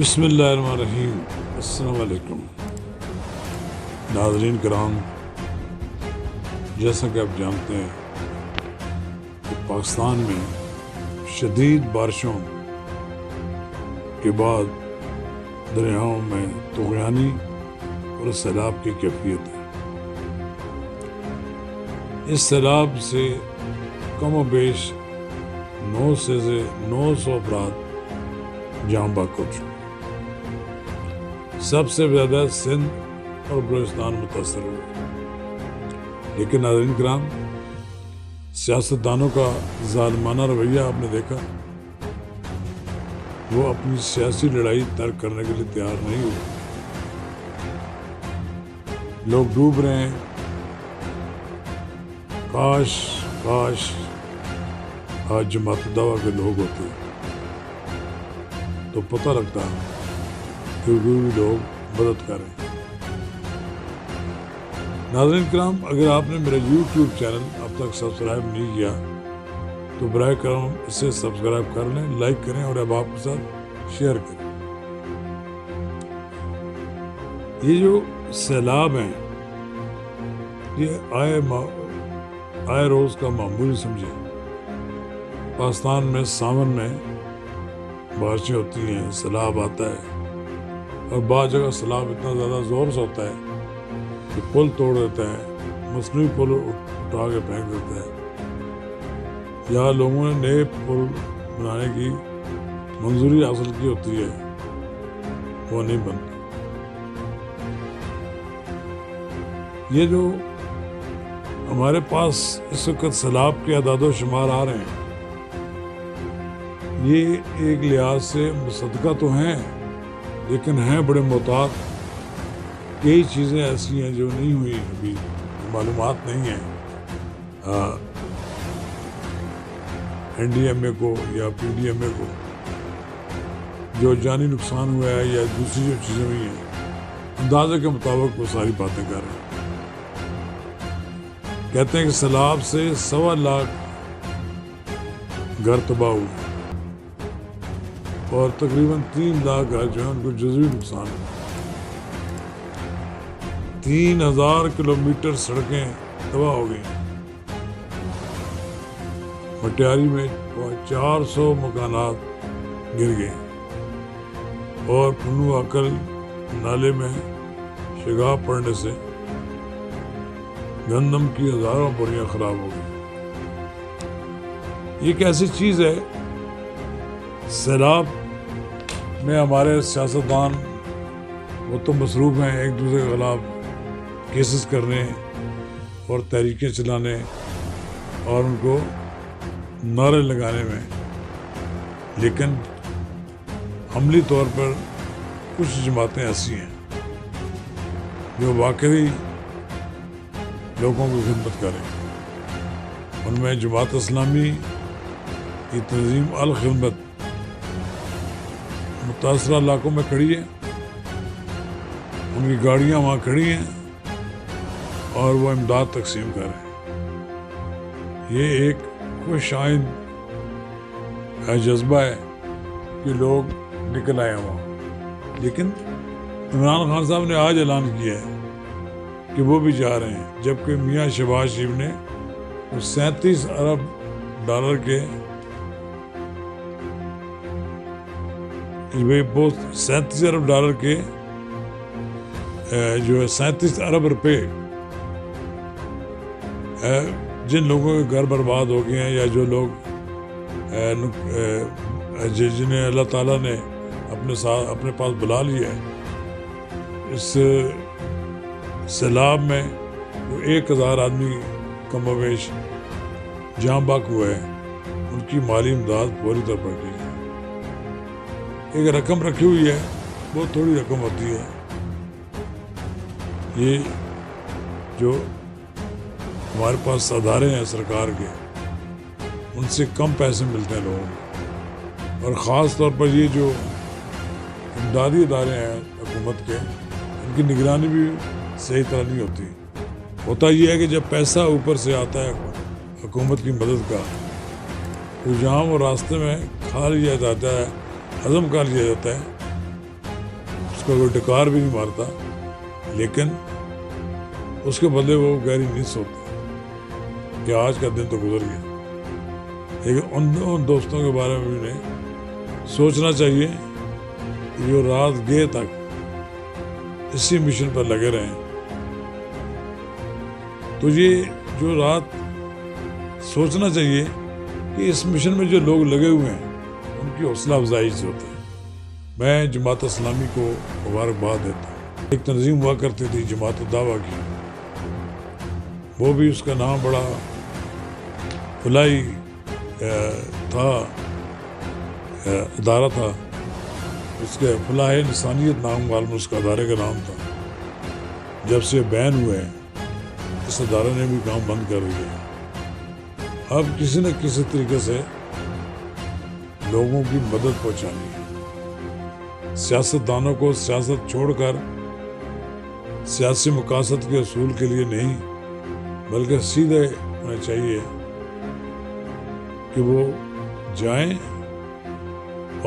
بسم اللہ الرحمن الرحیم۔ السلام علیکم ناظرین کرام، جیسا کہ آپ جانتے ہیں کہ پاکستان میں شدید بارشوں کے بعد دریاؤں میں طغیانی اور سیلاب کی کیفیت ہے۔ اس سیلاب سے کم و بیش 900 افراد جاں بحق ہو چکے۔ سب سے زیادہ سندھ اور بلوچستان متاثر ہوئے، لیکن ناظرین کرام، سیاستدانوں کا ظالمانہ رویہ آپ نے دیکھا۔ وہ اپنی سیاسی لڑائی ترک کرنے کے لیے تیار نہیں ہوئے۔ لوگ ڈوب رہے ہیں۔ کاش آج جماعت دعویٰ کے لوگ ہوتے تو پتہ لگتا کہ بھی لوگ مدد کریں۔ ناظرین کرام، اگر آپ نے میرا یوٹیوب چینل اب تک سبسکرائب نہیں کیا تو براہ کرم اسے سبسکرائب کر لیں، لائک کریں اور اب آپ کے ساتھ شیئر کریں۔ یہ جو سیلاب ہیں یہ آئے روز کا معمولی سمجھے۔ پاکستان میں ساون میں بارشیں ہوتی ہیں، سیلاب آتا ہے، اور بعض جگہ سیلاب اتنا زیادہ زور سے ہوتا ہے کہ پل توڑ دیتا ہے، مصنوعی پل اٹھا کے پھینک دیتا ہے، یا لوگوں نے نئے پل بنانے کی منظوری حاصل کی ہوتی ہے، وہ نہیں بنتا۔ یہ جو ہمارے پاس اس وقت سیلاب کے اعداد و شمار آ رہے ہیں، یہ ایک لحاظ سے مصدقہ تو ہیں، لیکن ہیں بڑے محتاط۔ کئی چیزیں ایسی ہیں جو نہیں ہوئی، ابھی معلومات نہیں ہیں NDMA کو یا PDMA کو، جو جانی نقصان ہوا ہے یا دوسری جو چیزیں ہوئی ہیں، اندازے کے مطابق وہ ساری باتیں کر رہے ہیں۔ کہتے ہیں کہ سیلاب سے 1.25 لاکھ گھر تباہ ہوئے اور تقریباً 3 لاکھ گھر جو ہیں ان کو جزوی نقصان ہوا۔ 3000 کلومیٹر سڑکیں تباہ ہو گئی۔ مٹیاری میں 400 مکانات گر گئے اور پنو عقل نالے میں شگاف پڑنے سے گندم کی ہزاروں بوریاں خراب ہو گئی۔ یہ ایک ایسی چیز ہے، سیلاب میں ہمارے سیاستدان وہ تو مصروف ہیں ایک دوسرے کے خلاف کیسز کرنے اور تحریکیں چلانے اور ان کو نعرے لگانے میں، لیکن عملی طور پر کچھ جماعتیں ایسی ہیں جو واقعی لوگوں کی خدمت کریں۔ ان میں جماعت اسلامی کی تنظیم الخدمت متاثرہ علاقوں میں کھڑی ہے، ان کی گاڑیاں وہاں کھڑی ہیں اور وہ امداد تقسیم کر رہے ہیں۔ یہ ایک خوش آئند جذبہ ہے کہ لوگ نکل آئے وہاں، لیکن عمران خان صاحب نے آج اعلان کیا ہے کہ وہ بھی جا رہے ہیں، جبکہ میاں شہباز شریف نے 37 ارب ڈالر کے 37 ارب ڈالر کے جو ہے 37 ارب روپے جن لوگوں کے گھر برباد ہو گئے ہیں یا جو لوگ جنہیں اللہ تعالیٰ نے اپنے پاس بلا لیا ہے، اس سیلاب میں وہ 1000 آدمی کم و بیش جاں بحق ہوئے ہیں، ان کی مالی امداد پوری طور پر کی جائے۔ ایک رقم رکھی ہوئی ہے، بہت تھوڑی رقم ہوتی ہے۔ یہ جو ہمارے پاس ادارے ہیں سرکار کے، ان سے کم پیسے ملتے ہیں لوگوں کو، اور خاص طور پر یہ جو امدادی ادارے ہیں حکومت کے، ان کی نگرانی بھی صحیح طرح نہیں ہوتی۔ ہوتا یہ ہے کہ جب پیسہ اوپر سے آتا ہے حکومت کی مدد کا، تو جہاں وہ راستے میں کھا لیا جاتا ہے، ہضم کر لیا جاتا ہے، اس کا کوئی ڈکار بھی نہیں مارتا، لیکن اس کے بدلے وہ گہری نیند سوتا کہ آج کا دن تو گزر گیا۔ لیکن ان دوستوں کے بارے میں بھی انہیں سوچنا چاہیے کہ جو رات گئے تک اسی مشن پر لگے رہیں، تو یہ جو رات سوچنا چاہیے کہ اس مشن میں جو لوگ لگے ہوئے ہیں ان کی حوصلہ افزائی سے ہوتا ہے۔ میں جماعت اسلامی کو مبارکباد دیتا ہوں۔ ایک تنظیم ہوا کرتی تھی جماعت الدعوہ کی، وہ بھی اس کا نام بڑا فلاحی تھا، ادارہ تھا، اس کے فلاح انسانیت نام معلوم اس کا ادارے کا نام تھا۔ جب سے بین ہوئے اس ادارے نے بھی کام بند کر دیا۔ اب کسی نہ کسی طریقے سے لوگوں کی مدد پہنچانی ہے، سیاستدانوں کو سیاست چھوڑ کر سیاسی مقاصد کے اصول کے لیے نہیں، بلکہ سیدھے ہونا چاہیے کہ وہ جائیں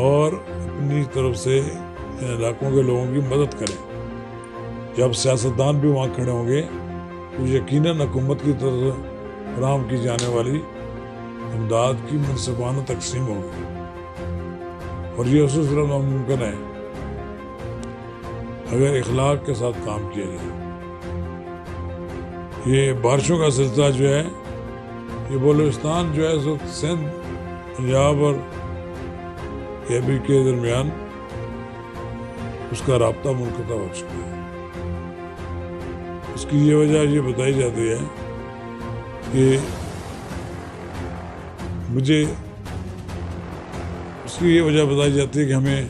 اور اپنی طرف سے ان علاقوں کے لوگوں کی مدد کریں۔ جب سیاستدان بھی وہاں کھڑے ہوں گے تو یقیناً حکومت کی طرف سے فراہم کی جانے والی امداد کی منصفانہ تقسیم ہوگی، اور یہ اسی صورت میں ممکن ہے اگر اخلاق کے ساتھ کام کیا جائے۔ یہ بارشوں کا سلسلہ جو ہے، یہ بلوچستان جو ہے اس وقت سندھ، پنجاب اور اے پی کے درمیان اس کا رابطہ منقطع ہو چکا ہے۔ اس کی یہ وجہ یہ بتائی جاتی ہے کہ کہ ہمیں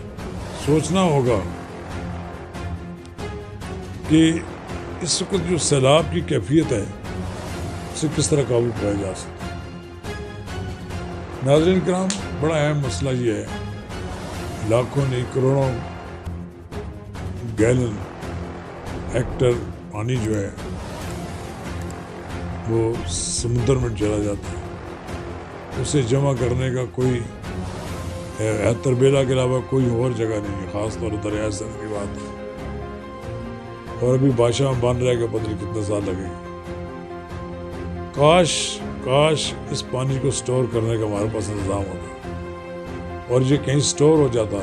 سوچنا ہوگا کہ اس وقت جو سیلاب کی کیفیت ہے اسے کس طرح قابو پایا جا سکتا ہے۔ ناظرین کرام، بڑا اہم مسئلہ یہ ہے، لاکھوں نہیں کروڑوں گیلن ہیکٹر پانی جو ہے وہ سمندر میں چلا جاتا ہے، اسے جمع کرنے کا کوئی تربیلا کے علاوہ کوئی اور جگہ نہیں ہے، خاص طور پر دریائے سندھ کی بات ہے، اور ابھی بادشاہ بن رہا ہے کہ پتہ نہیں کتنے سال لگے۔ کاش اس پانی کو سٹور کرنے کا ہمارے پاس انتظام ہوتا، اور یہ کہیں سٹور ہو جاتا،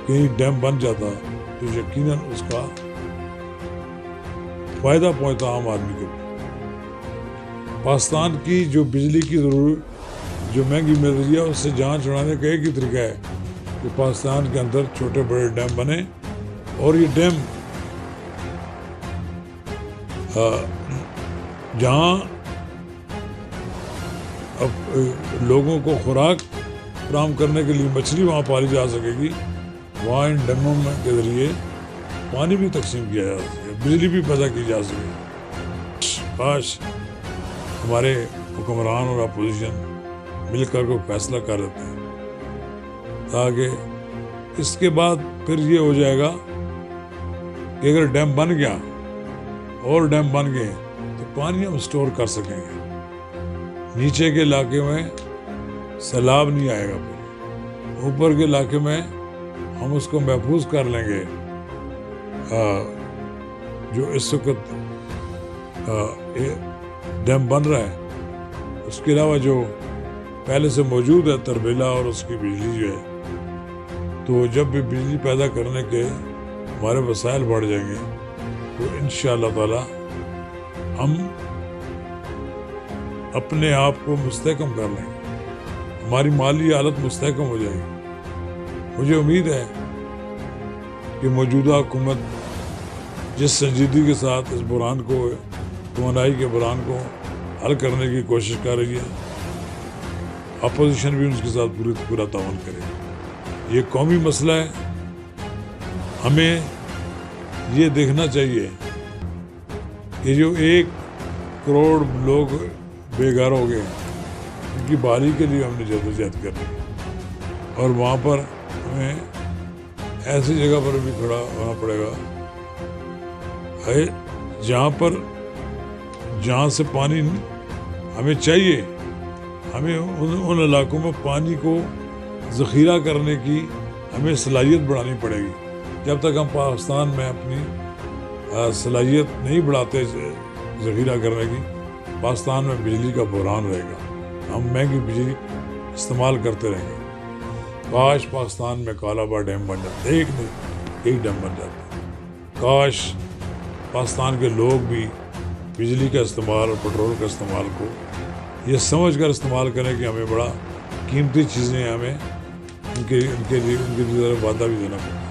کہیں ڈیم بن جاتا، تو یقیناً اس کا فائدہ پہنچتا عام آدمی کو۔ پاکستان کی جو بجلی کی ضرورت جو مہنگی مل رہی ہے، اس سے جان چھڑانے کا ایک ہی طریقہ ہے کہ پاکستان کے اندر چھوٹے بڑے ڈیم بنے، اور یہ ڈیم جہاں اب لوگوں کو خوراک فراہم کرنے کے لیے مچھلی وہاں پالی جا سکے گی، وہاں ان ڈیموں کے ذریعے پانی بھی تقسیم کیا جا سکے، بجلی بھی پیدا کی جا سکے۔ کاش ہمارے حکمران اور اپوزیشن مل کر کوئی فیصلہ کر لیتے ہیں، تاکہ اس کے بعد پھر یہ ہو جائے گا کہ اگر ڈیم بن گیا اور ڈیم بن گئے تو پانی ہم سٹور کر سکیں گے، نیچے کے علاقے میں سیلاب نہیں آئے گا، پھر اوپر کے علاقے میں ہم اس کو محفوظ کر لیں گے۔ جو اس وقت ڈیم بن رہا ہے، اس کے علاوہ جو پہلے سے موجود ہے تربیلا اور اس کی بجلی جو ہے، تو جب بھی بجلی پیدا کرنے کے ہمارے وسائل بڑھ جائیں گے تو انشاءاللہ تعالی ہم اپنے آپ کو مستحکم کر لیں گے، ہماری مالی حالت مستحکم ہو جائے گی۔ مجھے امید ہے کہ موجودہ حکومت جس سنجیدگی کے ساتھ اس بحران کو، توانائی کے بحران کو حل کرنے کی کوشش کر رہی ہے، اپوزیشن بھی اس کے ساتھ پورا تعاون کرے گی۔ یہ قومی مسئلہ ہے، ہمیں یہ دیکھنا چاہیے کہ جو 1 کروڑ لوگ بے گھر ہو گئے، ان کی بحالی کے لیے ہم نے جدوجہد کرنی ہے، اور وہاں پر ہمیں ایسی جگہ پر بھی کھڑا ہونا پڑے گا جہاں سے پانی ہمیں چاہیے، ہمیں ان علاقوں میں پانی کو ذخیرہ کرنے کی ہمیں صلاحیت بڑھانی پڑے گی. جب تک ہم پاکستان میں اپنی صلاحیت نہیں بڑھاتے ذخیرہ کرنے کی، پاکستان میں بجلی کا بحران رہے گا. ہم مہنگی بجلی استعمال کرتے رہیں گے. کاش پاکستان میں کالابا ڈیم بن جاتا، ایک ڈیم بن جاتا. کاش پاکستان کے لوگ بھی بجلی کا استعمال اور پٹرول کا استعمال کو یہ سمجھ کر استعمال کریں کہ ہمیں بڑا قیمتی چیزیں ہیں، ہمیں ان کے لیے وعدہ بھی دینا پڑتا ہے.